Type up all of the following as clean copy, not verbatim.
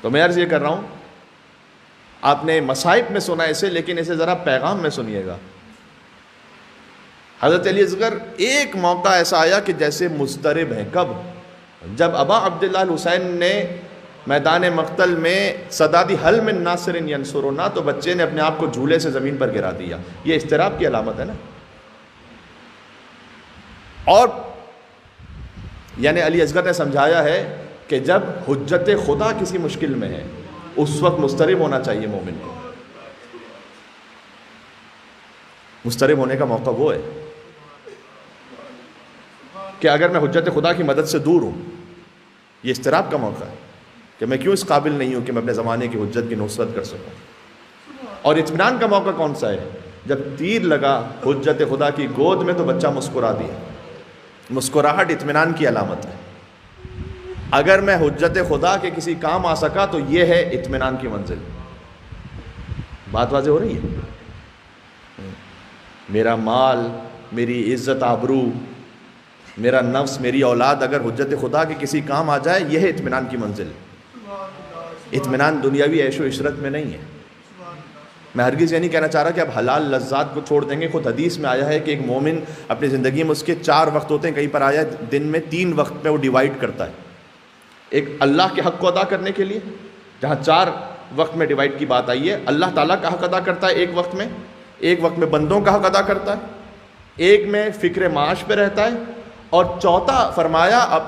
تو میں عرض یہ کر رہا ہوں، آپ نے مصائب میں سنا اسے، لیکن اسے ذرا پیغام میں سنیے گا۔ حضرت علی اصغر ایک موقع ایسا آیا کہ جیسے مضطرب ہیں۔ کب؟ جب ابا عبداللہ الحسین نے میدان مقتل میں صدا دی حل من ناصر ینصرنا، تو بچے نے اپنے آپ کو جھولے سے زمین پر گرا دیا۔ یہ اضطراب کی علامت ہے نا۔ اور یعنی علی اصغر نے سمجھایا ہے کہ جب حجت خدا کسی مشکل میں ہے اس وقت مضطرب ہونا چاہیے مومن کو۔ مضطرب ہونے کا موقع وہ ہے کہ اگر میں حجت خدا کی مدد سے دور ہوں، یہ اضطراب کا موقع ہے کہ میں کیوں اس قابل نہیں ہوں کہ میں اپنے زمانے کی حجت کی نصرت کر سکوں۔ اور اطمینان کا موقع کون سا ہے؟ جب تیر لگا حجت خدا کی گود میں تو بچہ مسکرا دیا۔ مسکراہٹ اطمینان کی علامت ہے۔ اگر میں حجت خدا کے کسی کام آ سکا تو یہ ہے اطمینان کی منزل۔ بات واضح ہو رہی ہے؟ میرا مال، میری عزت آبرو، میرا نفس، میری اولاد اگر حجت خدا کے کسی کام آ جائے، یہ ہے اطمینان کی منزل۔ اطمینان دنیاوی عیش و عشرت میں نہیں ہے۔ میں ہرگز یہ نہیں کہنا چاہ رہا کہ آپ حلال لذات کو چھوڑ دیں گے۔ خود حدیث میں آیا ہے کہ ایک مومن اپنی زندگی میں اس کے 4 وقت ہوتے ہیں، کہیں پر آیا ہے دن میں 3 وقت میں وہ ڈیوائیڈ کرتا ہے۔ ایک اللہ کے حق کو ادا کرنے کے لیے، جہاں 4 وقت میں ڈیوائیڈ کی بات آئی ہے، اللہ تعالیٰ کا حق ادا کرتا ہے ایک وقت میں بندوں کا حق ادا کرتا ہے، ایک میں فکر معاش پہ رہتا ہے، اور چوتھا فرمایا اب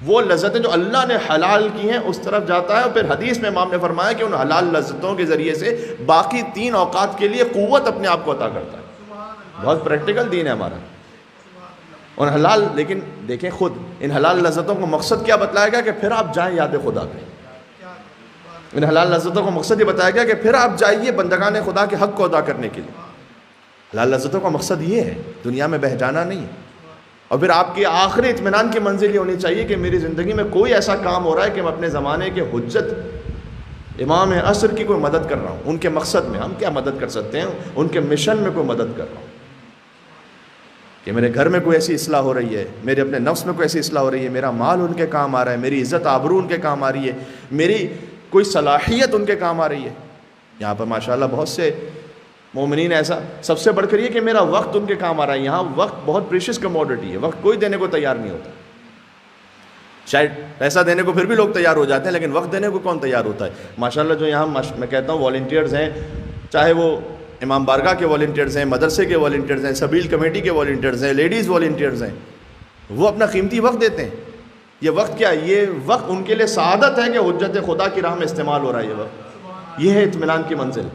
وہ لذتیں جو اللہ نے حلال کی ہیں اس طرف جاتا ہے۔ اور پھر حدیث میں امام نے فرمایا کہ ان حلال لذتوں کے ذریعے سے باقی 3 اوقات کے لیے قوت اپنے آپ کو عطا کرتا ہے۔ بہت پریکٹیکل دین ہے ہمارا۔ اور حلال، لیکن دیکھیں خود ان حلال لذتوں کو مقصد کیا بتلایا گیا کہ پھر آپ جائیں یاد خدا پہ۔ ان حلال لذتوں کو مقصد یہ بتایا گیا کہ پھر آپ جائیے بندگان خدا کے حق کو ادا کرنے کے لیے۔ حلال لذتوں کا مقصد یہ ہے، دنیا میں بہ جانا نہیں ہے۔ اور پھر آپ کی آخری اطمینان کی منزل یہ ہونی چاہیے کہ میری زندگی میں کوئی ایسا کام ہو رہا ہے کہ میں اپنے زمانے کے حجت امام عصر کی کوئی مدد کر رہا ہوں۔ ان کے مقصد میں ہم کیا مدد کر سکتے ہیں؟ ان کے مشن میں کوئی مدد کر رہا ہوں کہ میرے گھر میں کوئی ایسی اصلاح ہو رہی ہے، میرے اپنے نفس میں کوئی ایسی اصلاح ہو رہی ہے، میرا مال ان کے کام آ رہا ہے، میری عزت آبرو ان کے کام آ رہی ہے، میری کوئی صلاحیت ان کے کام آ رہی ہے۔ یہاں پر ماشاءاللہ بہت سے مومنین ایسا، سب سے بڑھ کر یہ کہ میرا وقت ان کے کام آ رہا ہے۔ یہاں وقت بہت پریشیس کموڈٹی ہے، وقت کوئی دینے کو تیار نہیں ہوتا۔ شاید پیسہ دینے کو پھر بھی لوگ تیار ہو جاتے ہیں، لیکن وقت دینے کو کون تیار ہوتا ہے؟ ماشاءاللہ جو یہاں میں کہتا ہوں والنٹیئرز ہیں، چاہے وہ امام بارگاہ کے والنٹیئرز ہیں، مدرسے کے والنٹیئرز ہیں، سبیل کمیٹی کے والنٹیئرز ہیں، لیڈیز والنٹیئرز ہیں، وہ اپنا قیمتی وقت دیتے ہیں۔ یہ وقت کیا ہے؟ یہ وقت ان کے لیے سعادت ہے کہ حجت خدا کی راہ میں استعمال ہو رہا ہے۔ یہ وقت یہ ہے اطمینان کی منزل۔